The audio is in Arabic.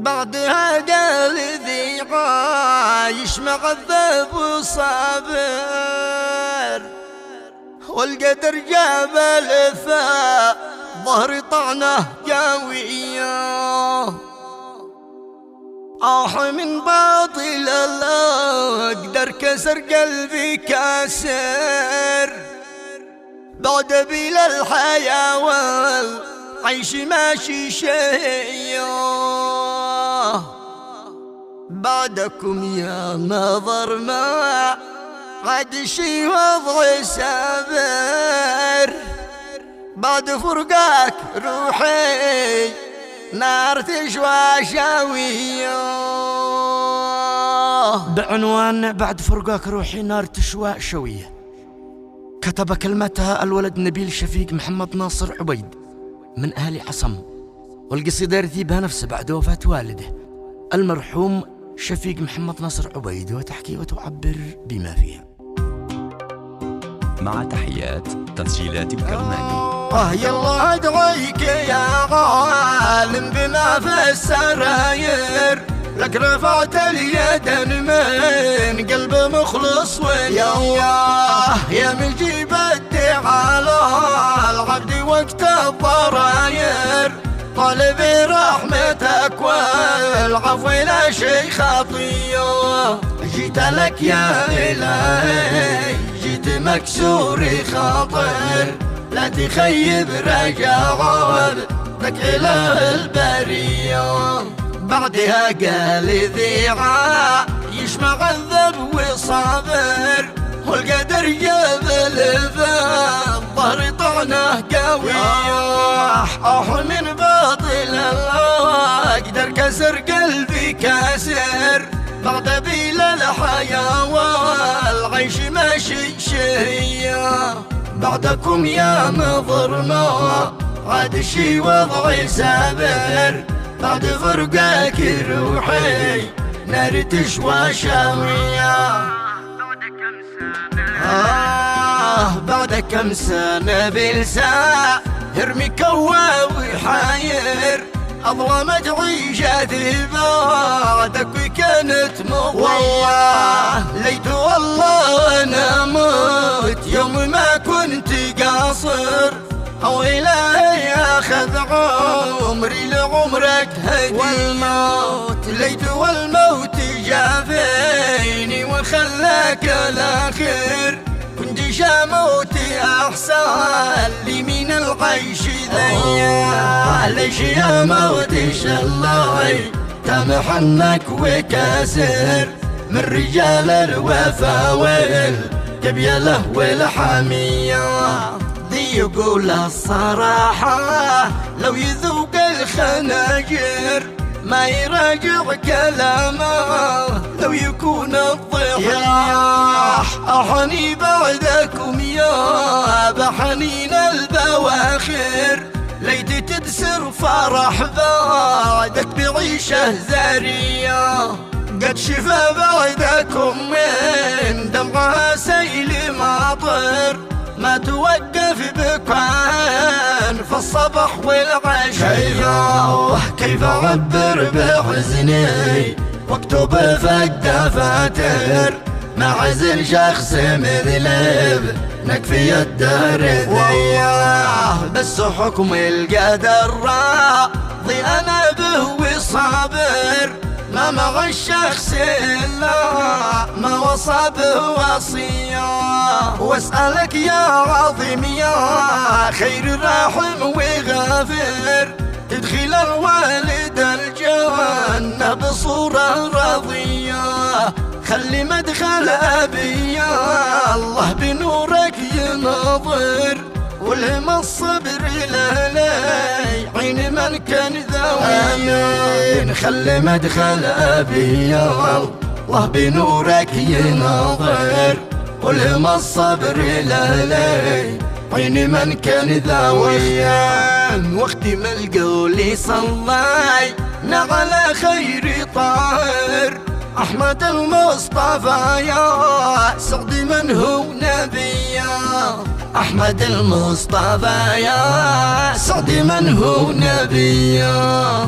بعدها قال ذي عايش معذب وصابر، والقدر جاب الفا ظهر طعنه قوية. من باطل الأقدر كسر قلبي كاسر، بعد بلا الحياة والعيش ماشي شيء. بعدكم يا نظر ما عاد شي وضع سابر، بعد فرقاك روحي نار تشوى شوية. بعنوان بعد فرقاك روحي نار تشوى شوية، كتب كلمتها الولد نبيل شفيق محمد ناصر عبيد من أهل عصم، والقصيدة يرتيبها نفسه بعد وفاة والده المرحوم شفيق محمد ناصر عبيد، وتحكي وتعبر بما فيها. مع تحيات تسجيلات الكرماني. يلا ادعيك يا عالم بما في السراير، لك رفعت اليد من قلب مخلص وياه، يا مجيب الدعاء العبد وقت الضراير، طالب رحمتك والعفو لا شي خطيه. جيت لك يا إلهي جيت مكسور خاطر، لا تخيب رجاء لك إله البرية. بعدها قال ذي عايش معذب وصابر، والقدر جاب الفا ظهر طعنه قوية. من باطل أقدر كسر قلبي كاسر، بعد بلا الحياة والعيش ماشي شهية. بعدكم يا نظر ما عاد شي وضعي سابر، بعد فرقاك روحي نار تشوى شاوية. بعد كم سنة بالساعة يرمي كواوي حاير، أظلمت عيشتي بعدك وكانت مضيعة. ليت والله أنا موت يوم ما كنت قاصر، أو إلهي أخذ عمري لعمرك هدية. والموت ليت والموت جافيني وخلاك الآخر، كنت شاموتي أحسن لي من العيش ذيا. ليش يا موتي شالله تمحنك وكاسر، من رجال الوفا والقبيلة والحمية. ذي يقول الصراحة لو يذوق الخناجر، ما يراجع كلامه لو يكون الضحايا. أحني بعدكم يا بحنين البواخر، ليت تدسر فرح بعدك بعيشه زاريه. قد شفى بعدكم من دمعها سيل ماطر، ما توقف بكان في الصبح والعشية. كيف أعبر بحزني واكتب في الدفاتر، ما عزل شخص مثلي نكفي الدهر ذياه. بس حكم القدر راضي أنا به وصابر، ما مع الشخص إلا ما وصى به وصية. واسألك يا عظيم يا خير راحم وغافر، تدخل الوالد الجنة بصورة رضية. خلي مدخل أبي يا الله بنورك ينظر، والهم الصبر لهلي عين من كان ذوي. خلي مدخل أبي يا الله بنورك ينظر، والهم الصبر لهلي عين من كان ذوي. واختم القول صلاي على خير طاهر، أحمد المصطفى يا سعد من هو نبيا. أحمد المصطفى يا سعد من هو نبيا.